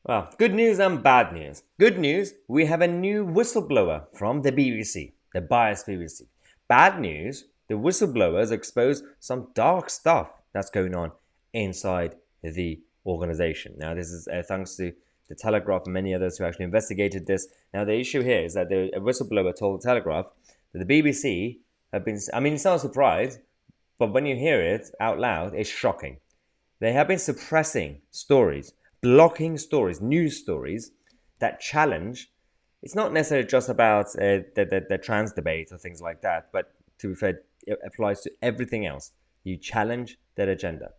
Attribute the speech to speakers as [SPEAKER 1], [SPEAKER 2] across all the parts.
[SPEAKER 1] Well, good news and bad news. Good news, we have a new whistleblower from the BBC, the biased BBC. Bad news, the whistleblowers expose some dark stuff that's going on inside the organization. Now, this is thanks to the Telegraph and many others who actually investigated this. Now, the issue here is that a whistleblower told the Telegraph that the BBC have been, I mean, it's not a surprise, but when you hear it out loud, it's shocking. They have been suppressing stories, blocking stories, news stories that challenge. It's not necessarily just about the trans debate or things like that, but to be fair, it applies to everything else. You challenge their agenda,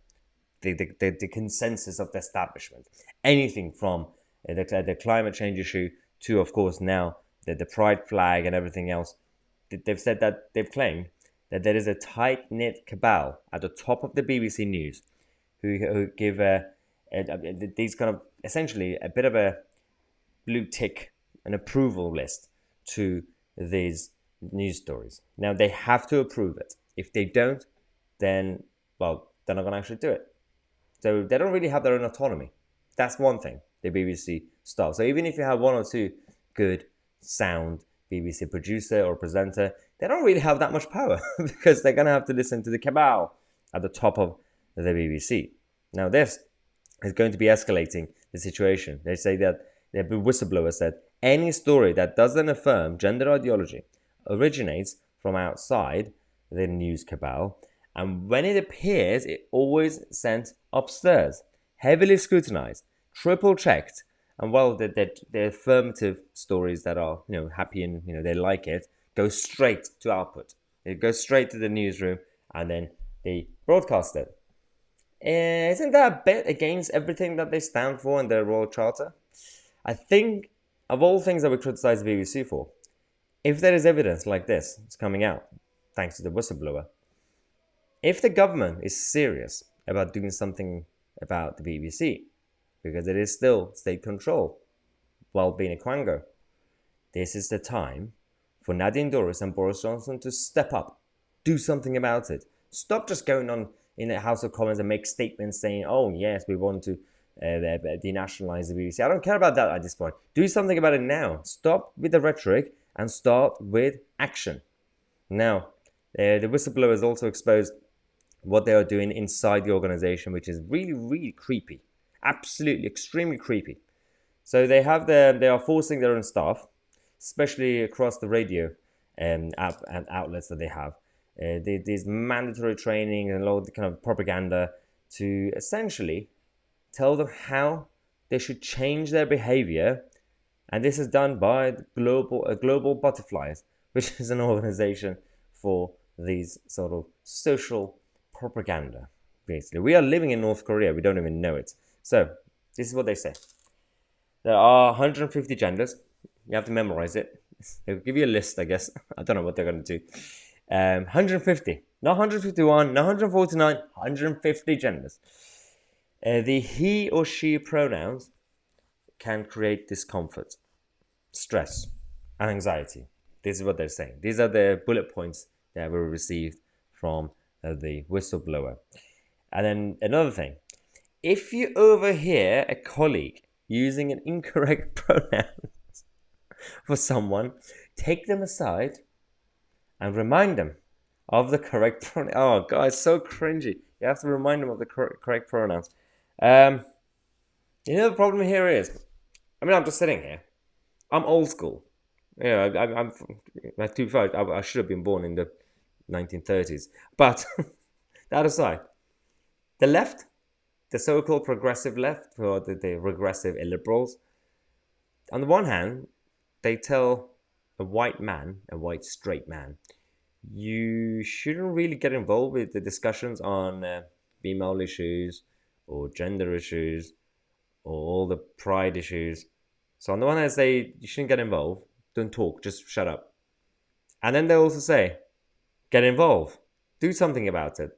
[SPEAKER 1] the consensus of the establishment. Anything from the climate change issue to, of course, now the pride flag and everything else. They've said that, they've claimed that there is a tight-knit cabal at the top of the BBC News who give these kind of essentially a bit of a blue tick, an approval list to these news stories. Now they have to approve it. If they don't, then well, they're not going to actually do it. So they don't really have their own autonomy. That's one thing the BBC staff. So even if you have one or two good sound BBC producer or presenter, they don't really have that much power because they're going to have to listen to the cabal at the top of the BBC. Now, this is going to be escalating the situation. They say that the whistleblower said any story that doesn't affirm gender ideology originates from outside the news cabal, and when it appears, it always sent upstairs, heavily scrutinized, triple checked, and while the affirmative stories that are happy and they like it go straight to output. It goes straight to the newsroom and then they broadcast it. Isn't that a bit against everything that they stand for in their Royal Charter? I think of all things that we criticize the BBC for, if there is evidence like this, it's coming out, thanks to the whistleblower, if the government is serious about doing something about the BBC, because it is still state control while being a quango, this is the time for Nadine Dorries and Boris Johnson to step up, do something about it. Stop just going on in the House of Commons and make statements saying, oh yes, we want to denationalize the BBC. I don't care about that at this point. Do something about it now. Stop with the rhetoric and start with action. Now, the whistleblower has also exposed what they are doing inside the organization, which is really, really creepy. Absolutely, extremely creepy. So they are forcing their own staff, especially across the radio outlets that they have. There's mandatory training and a lot of kind of propaganda to essentially tell them how they should change their behavior. And this is done by Global Butterflies, which is an organization for these sort of social propaganda, basically. We are living in North Korea. We don't even know it. So this is what they say. There are 150 genders. You have to memorize it. They'll give you a list, I guess. I don't know what they're going to do. 150. Not 151, not 149, 150 genders. The he or she pronouns can create discomfort, stress, and anxiety. This is what they're saying. These are the bullet points that were received from the whistleblower. And then another thing. If you overhear a colleague using an incorrect pronoun for someone, take them aside and remind them of the correct pronoun. Oh, God, it's so cringy. You have to remind them of the correct pronouns. The problem here is, I'm just sitting here. I'm old school. I'm too far. I should have been born in the 1930s. But that aside, the left, the so-called progressive left, or the regressive illiberals, on the one hand, they tell a white man, a white straight man, you shouldn't really get involved with the discussions on female issues or gender issues or all the pride issues. So on the one hand, they say you shouldn't get involved, don't talk, just shut up. And then they also say, get involved, do something about it.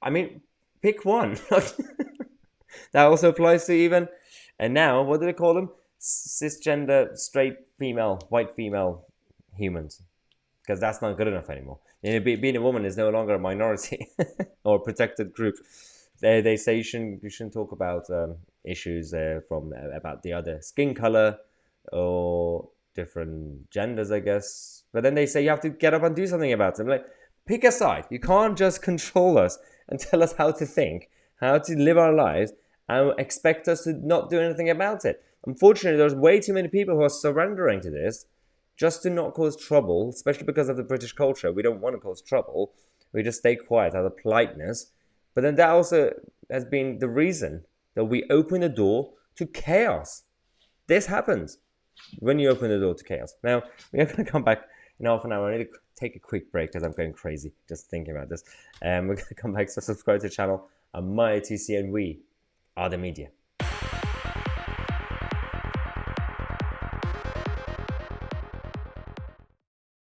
[SPEAKER 1] I mean, pick one. That also applies to even, and now, what do they call them? Cisgender, straight female, white female humans. Because that's not good enough anymore. Being a woman is no longer a minority or a protected group. They say you shouldn't talk about issues from about the other skin color or different genders, I guess. But then they say you have to get up and do something about it. I'm like, pick a side. You can't just control us and tell us how to think, how to live our lives, and expect us to not do anything about it. Unfortunately, there's way too many people who are surrendering to this just to not cause trouble, especially because of the British culture. We don't want to cause trouble. We just stay quiet out of politeness. But then that also has been the reason that we open the door to chaos. This happens when you open the door to chaos. Now, we're going to come back in half an hour. I need to take a quick break because I'm going crazy just thinking about this. We're going to come back, so subscribe to the channel. I'm Tousi, and we are the media.